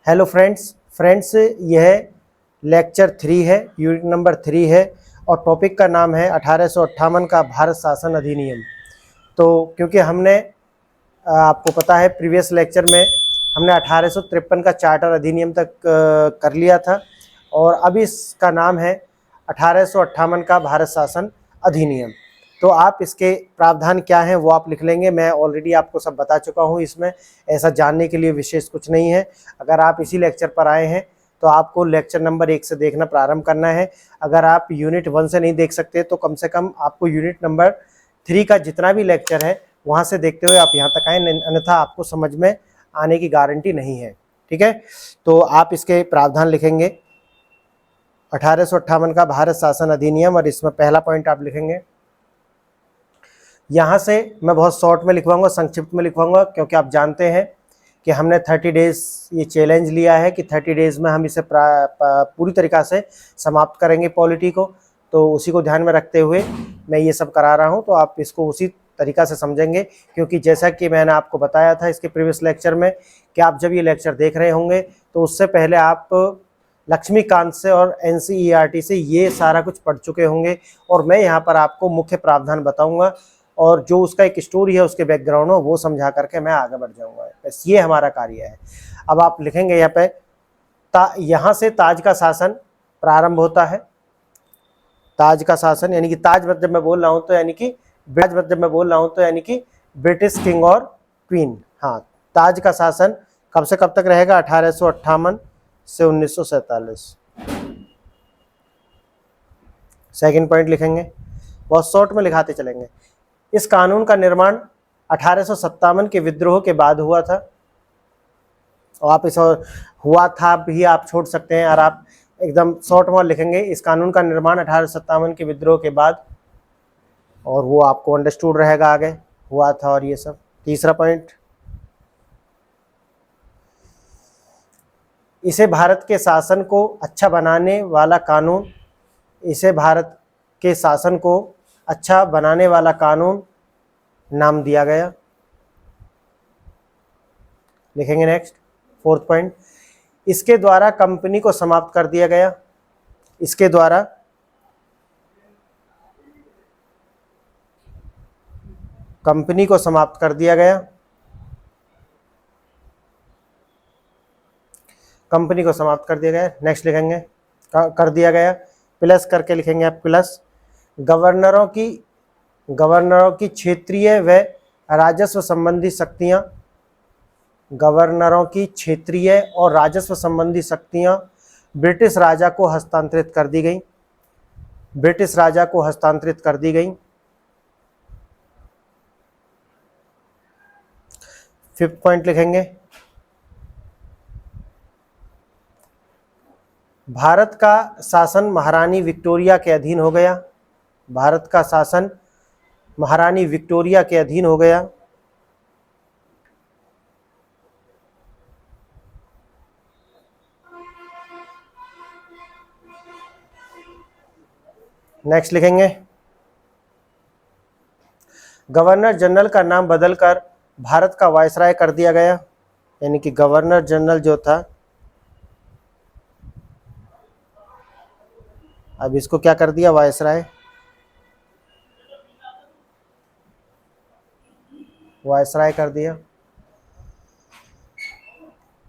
Hello friends यह lecture 3 है, unit number 3 है और टॉपिक का नाम है 1858 का भारत शासन अधिनियम। तो क्योंकि हमने आपको पता है प्रीवियस लेक्चर में हमने 1853 का चार्टर अधिनियम तक कर लिया था और अब इसका नाम है 1858 का भारत शासन अधिनियम। तो आप इसके प्रावधान क्या हैं वो आप लिख लेंगे। मैं ऑलरेडी आपको सब बता चुका हूँ, इसमें ऐसा जानने के लिए विशेष कुछ नहीं है। अगर आप इसी लेक्चर पर आए हैं तो आपको लेक्चर नंबर 1 से देखना प्रारंभ करना है। अगर आप यूनिट 1 से नहीं देख सकते तो कम से कम आपको यूनिट नंबर 3 का जितना भी लेक्चर है वहाँ से देखते हुए आप यहाँ तक आए, अन्यथा आपको समझ में आने की गारंटी नहीं है। ठीक है, तो आप इसके प्रावधान लिखेंगे 1858 का भारत शासन अधिनियम और इसमें पहला पॉइंट आप लिखेंगे। यहाँ से मैं बहुत शॉर्ट में लिखवाऊंगा, संक्षिप्त में लिखवाऊंगा, क्योंकि आप जानते हैं कि हमने 30 डेज़ ये चैलेंज लिया है कि 30 डेज़ में हम इसे पूरी तरीक़ा से समाप्त करेंगे पॉलिटी को। तो उसी को ध्यान में रखते हुए मैं ये सब करा रहा हूँ, तो आप इसको उसी तरीक़ा से समझेंगे। क्योंकि जैसा कि मैंने आपको बताया था इसके प्रीवियस लेक्चर में कि आप जब ये लेक्चर देख रहे होंगे तो उससे पहले आप लक्ष्मीकांत से और NCERT से ये सारा कुछ पढ़ चुके होंगे और मैं यहाँ पर आपको मुख्य प्रावधान बताऊँगा और जो उसका एक स्टोरी है उसके बैकग्राउंड हो वो समझा करके मैं आगे बढ़ जाऊंगा। बस ये हमारा कार्य है। अब आप लिखेंगे यहाँ पे यहाँ से ताज का शासन प्रारंभ होता है। ताज का शासन यानी कि ताज जब मैं बोल रहा हूँ तो यानी कि ब्रिटिश किंग और क्वीन। हाँ, ताज का शासन कब से कब तक रहेगा? 1858 से 1947। सेकेंड पॉइंट लिखेंगे, बहुत शॉर्ट में लिखाते चलेंगे। इस कानून का निर्माण 1857 के विद्रोह के बाद हुआ था। और आप इस हुआ था भी आप छोड़ सकते हैं और आप एकदम शॉर्ट में लिखेंगे इस कानून का निर्माण 1857 के विद्रोह के बाद, और वो आपको अंडरस्टूड रहेगा आगे हुआ था और ये सब। तीसरा पॉइंट, इसे भारत के शासन को अच्छा बनाने वाला कानून, इसे भारत के शासन को अच्छा बनाने वाला कानून नाम दिया गया। लिखेंगे नेक्स्ट फोर्थ पॉइंट, इसके द्वारा कंपनी को समाप्त कर दिया गया। इसके द्वारा कंपनी को समाप्त कर दिया गया। कंपनी को समाप्त कर दिया गया। नेक्स्ट लिखेंगे कर दिया गया, प्लस करके लिखेंगे आप प्लस। गवर्नरों की क्षेत्रीय व राजस्व संबंधी शक्तियां, गवर्नरों की क्षेत्रीय और राजस्व संबंधी शक्तियां ब्रिटिश राजा को हस्तांतरित कर दी गई। ब्रिटिश राजा को हस्तांतरित कर दी गई। फिफ्थ पॉइंट लिखेंगे, भारत का शासन महारानी विक्टोरिया के अधीन हो गया। भारत का शासन महारानी विक्टोरिया के अधीन हो गया। नेक्स्ट लिखेंगे, गवर्नर जनरल का नाम बदलकर भारत का वायसराय कर दिया गया। यानी कि गवर्नर जनरल जो था, अब इसको क्या कर दिया? वायसराय। वायसराय कर दिया।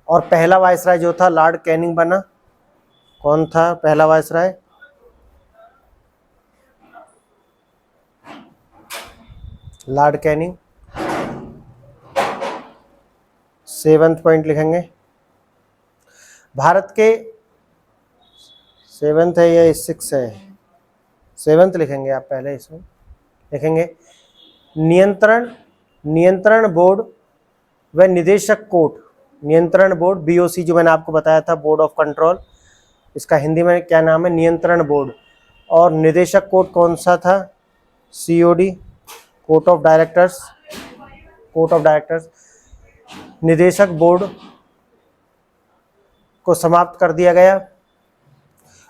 और पहला वायसराय जो था लॉर्ड कैनिंग बना। कौन था पहला viceroy? Lord Canning. Seventh point लिखेंगे, भारत के सेवंथ है या 6 है? सेवंथ लिखेंगे आप पहले। इसमें लिखेंगे नियंत्रण बोर्ड व निदेशक कोर्ट। नियंत्रण बोर्ड BOC जो मैंने आपको बताया था, बोर्ड ऑफ कंट्रोल, इसका हिंदी में क्या नाम है? नियंत्रण बोर्ड। और निदेशक कोर्ट कौन सा था? COD, court of directors. Court of directors. निदेशक बोर्ड को समाप्त कर दिया गया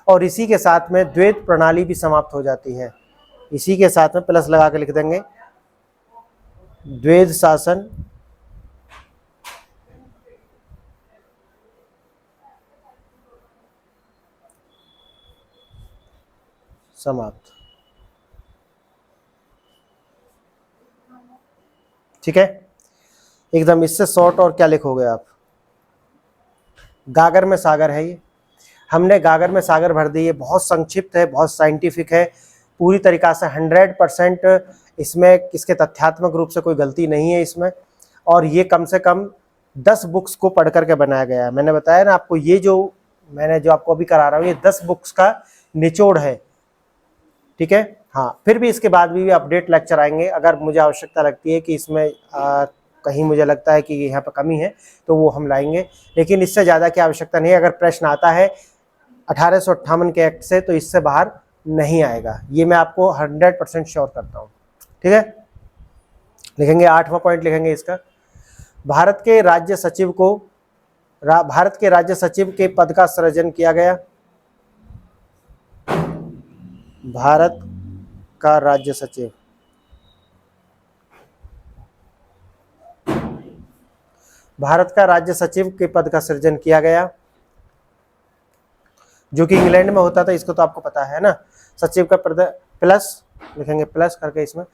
और इसी के साथ में द्वैध प्रणाली भी समाप्त हो जाती है। इसी के साथ में प्लस लगा के लिख देंगे, द्वैध शासन समाप्त। ठीक है, एकदम इससे शॉर्ट और क्या लिखोगे आप। गागर में सागर है ये, हमने गागर में सागर भर दी है। बहुत संक्षिप्त है, बहुत साइंटिफिक है, पूरी तरीक़ा से 100% इसमें किसके तथ्यात्मक रूप से कोई गलती नहीं है इसमें। और ये कम से कम 10 बुक्स को पढ़ करके बनाया गया है। मैंने बताया ना आपको, ये जो मैंने जो आपको अभी करा रहा हूँ ये 10 बुक्स का निचोड़ है। ठीक है, हाँ, फिर भी इसके बाद भी अपडेट लेक्चर आएंगे। अगर मुझे आवश्यकता लगती है कि इसमें कहीं मुझे लगता है कि यहाँ पर कमी है तो वो हम लाएंगे, लेकिन इससे ज़्यादा की आवश्यकता नहीं है। अगर प्रश्न आता है 1858 के एक्ट से तो इससे बाहर नहीं आएगा, ये मैं आपको 100% श्योर करता हूँ। ठीक है, लिखेंगे 8वां पॉइंट लिखेंगे इसका। भारत के राज्य सचिव को भारत के राज्य सचिव के पद का सृजन किया गया। भारत का राज्य सचिव, भारत का राज्य सचिव के पद का सृजन किया गया, जो कि इंग्लैंड में होता था। इसको तो आपको पता है ना। सचिव का पद प्लस लिखेंगे, प्लस करके इसमें,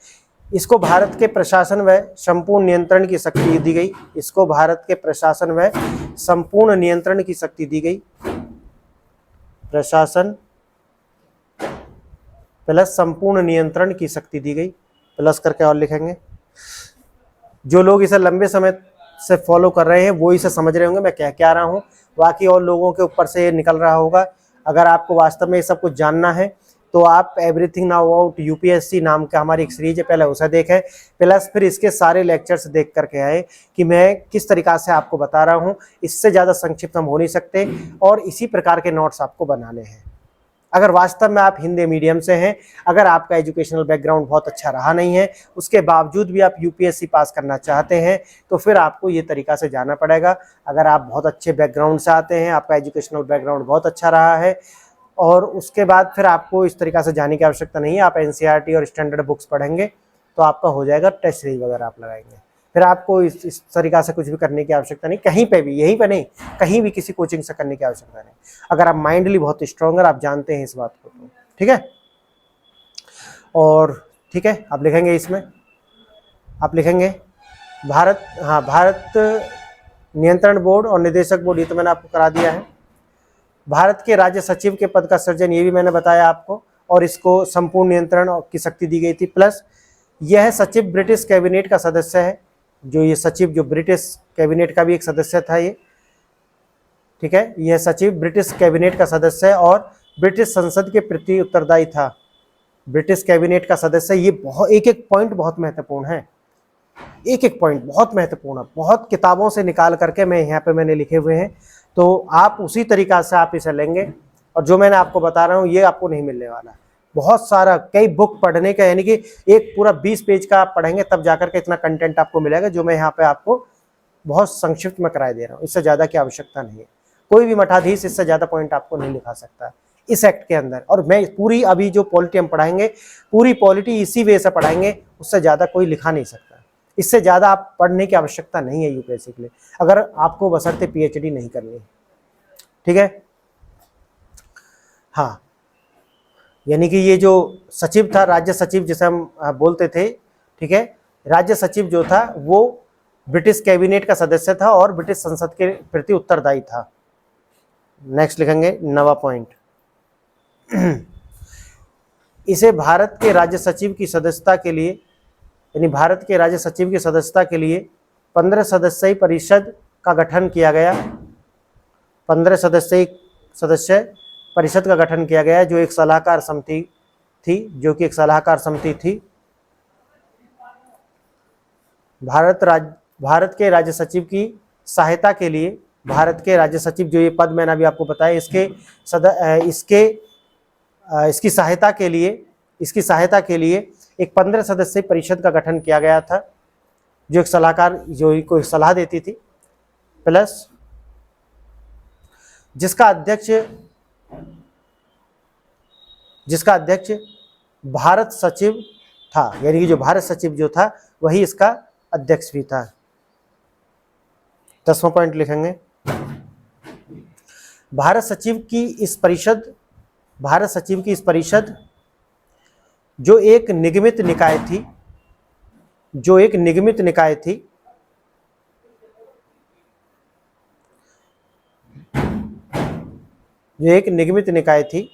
इसको भारत के प्रशासन व संपूर्ण नियंत्रण की शक्ति दी गई। इसको भारत के प्रशासन व संपूर्ण नियंत्रण की शक्ति दी गई। प्रशासन प्लस संपूर्ण नियंत्रण की शक्ति दी गई, प्लस करके और लिखेंगे। जो लोग इसे लंबे समय से फॉलो कर रहे हैं वो इसे समझ रहे होंगे मैं क्या रहा हूँ, बाकी और लोगों के ऊपर से ये निकल रहा होगा। अगर आपको वास्तव में ये सब कुछ जानना है तो आप एवरीथिंग नाउ अबाउट यूपीएससी नाम का हमारी एक सीरीज है, पहले उसे देखें, प्लस फिर इसके सारे लेक्चर्स देख करके आए कि मैं किस तरीक़ा से आपको बता रहा हूँ। इससे ज़्यादा संक्षिप्त हम हो नहीं सकते और इसी प्रकार के नोट्स आपको बनाने हैं। अगर वास्तव में आप हिंदी मीडियम से हैं, अगर आपका एजुकेशनल बैकग्राउंड बहुत अच्छा रहा नहीं है, उसके बावजूद भी आप यूपीएससी पास करना चाहते हैं, तो फिर आपको ये तरीक़ा से जाना पड़ेगा। अगर आप बहुत अच्छे बैकग्राउंड से आते हैं, आपका एजुकेशनल बैकग्राउंड बहुत अच्छा रहा है, और उसके बाद फिर आपको इस तरीक़ा से जाने की आवश्यकता नहीं है। आप एनसीईआरटी और स्टैंडर्ड बुक्स पढ़ेंगे तो आपका हो जाएगा। टेस्ट सीरीज वगैरह आप लगाएंगे, फिर आपको इस तरीक़ा से कुछ भी करने की आवश्यकता नहीं, कहीं पे भी, यहीं पे नहीं, कहीं भी किसी कोचिंग से करने की आवश्यकता नहीं, अगर आप माइंडली बहुत स्ट्रॉन्ग है, आप जानते हैं इस बात को तो। ठीक है, और ठीक है, आप लिखेंगे इसमें, आप लिखेंगे भारत, हाँ, भारत नियंत्रण बोर्ड और निदेशक बोर्ड, ये तो मैंने आपको करा दिया है। भारत के राज्य सचिव के पद का सृजन, ये भी मैंने बताया आपको, और इसको संपूर्ण नियंत्रण की शक्ति दी गई थी। प्लस यह सचिव ब्रिटिश कैबिनेट का सदस्य है, जो ये सचिव जो ब्रिटिश कैबिनेट का भी एक सदस्य था ये। ठीक है, यह सचिव ब्रिटिश कैबिनेट का सदस्य है और ब्रिटिश संसद के प्रति उत्तरदायी था। ब्रिटिश कैबिनेट का सदस्य, ये बहुत एक पॉइंट बहुत महत्वपूर्ण है, एक पॉइंट बहुत महत्वपूर्ण है, बहुत किताबों से निकाल करके मैं यहाँ पे मैंने लिखे हुए हैं, तो आप उसी तरीक़ा से आप इसे लेंगे। और जो मैंने आपको बता रहा हूँ ये आपको नहीं मिलने वाला, बहुत सारा कई बुक पढ़ने का, यानी कि एक पूरा 20 पेज का आप पढ़ेंगे तब जाकर के इतना कंटेंट आपको मिलेगा, जो मैं यहाँ पे आपको बहुत संक्षिप्त में कराए दे रहा हूँ। इससे ज़्यादा की आवश्यकता नहीं है, कोई भी मठाधीश इससे ज़्यादा पॉइंट आपको नहीं लिखा सकता इस एक्ट के अंदर। और मैं पूरी अभी जो पॉलिटी हम पढ़ाएंगे, पूरी पॉलिटी इसी वे से पढ़ाएंगे, उससे ज़्यादा कोई लिखा नहीं सकता। इससे ज़्यादा आप पढ़ने की आवश्यकता नहीं है यूपीएससी के लिए, अगर आपको बशर्ते पीएचडी नहीं करनी है। ठीक है, हाँ, यानी कि ये जो सचिव था, राज्य सचिव जिसे हम बोलते थे, ठीक है, राज्य सचिव जो था वो ब्रिटिश कैबिनेट का सदस्य था और ब्रिटिश संसद के प्रति उत्तरदायी था। नेक्स्ट लिखेंगे 9वां पॉइंट, इसे भारत के राज्य सचिव की सदस्यता के लिए, यानी भारत के राज्य सचिव की सदस्यता के लिए 15 सदस्यीय परिषद का गठन किया गया। 15 सदस्य परिषद का गठन किया गया, जो एक सलाहकार समिति थी, जो कि एक सलाहकार समिति थी। भारत के राज्य सचिव की सहायता के लिए, भारत के राज्य सचिव जो ये पद मैंने अभी आपको बताया, इसकी सहायता के लिए एक 15 सदस्यीय परिषद का गठन किया गया था, जो एक सलाहकार जो कोई सलाह देती थी, प्लस जिसका अध्यक्ष भारत सचिव था, यानी कि जो भारत सचिव जो था वही इसका अध्यक्ष भी था। 10वां पॉइंट लिखेंगे, भारत सचिव की इस परिषद जो एक निगमित निकाय थी, जो एक निगमित निकाय थी, जो एक निगमित निकाय थी,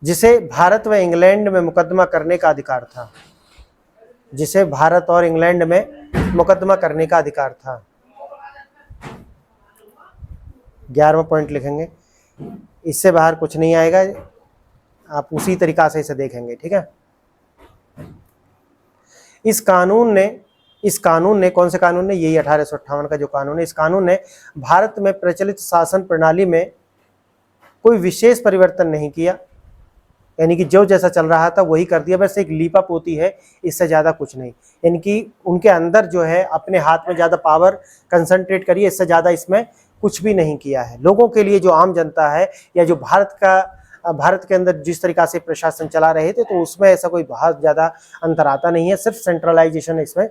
जिसे भारत व इंग्लैंड में मुकदमा करने का अधिकार था, जिसे भारत और इंग्लैंड में मुकदमा करने का अधिकार था। 11वां पॉइंट लिखेंगे, इससे बाहर कुछ नहीं आएगा, आप उसी तरीका से इसे देखेंगे, ठीक है। इस कानून ने कौन से कानून ने, यही 1858 का जो कानून है, इस कानून ने भारत में प्रचलित शासन प्रणाली में कोई विशेष परिवर्तन नहीं किया, यानी कि जो जैसा चल रहा था वही कर दिया, बस एक लीपा पोती है, इससे ज़्यादा कुछ नहीं। यानी कि उनके अंदर जो है अपने हाथ में ज़्यादा पावर कंसंट्रेट करिए, इससे ज़्यादा इसमें कुछ भी नहीं किया है। लोगों के लिए, जो आम जनता है या जो भारत के अंदर जिस तरीका से प्रशासन चला रहे थे, तो उसमें ऐसा कोई बहुत ज़्यादा अंतर आता नहीं है, सिर्फ सेंट्रलाइजेशन इसमें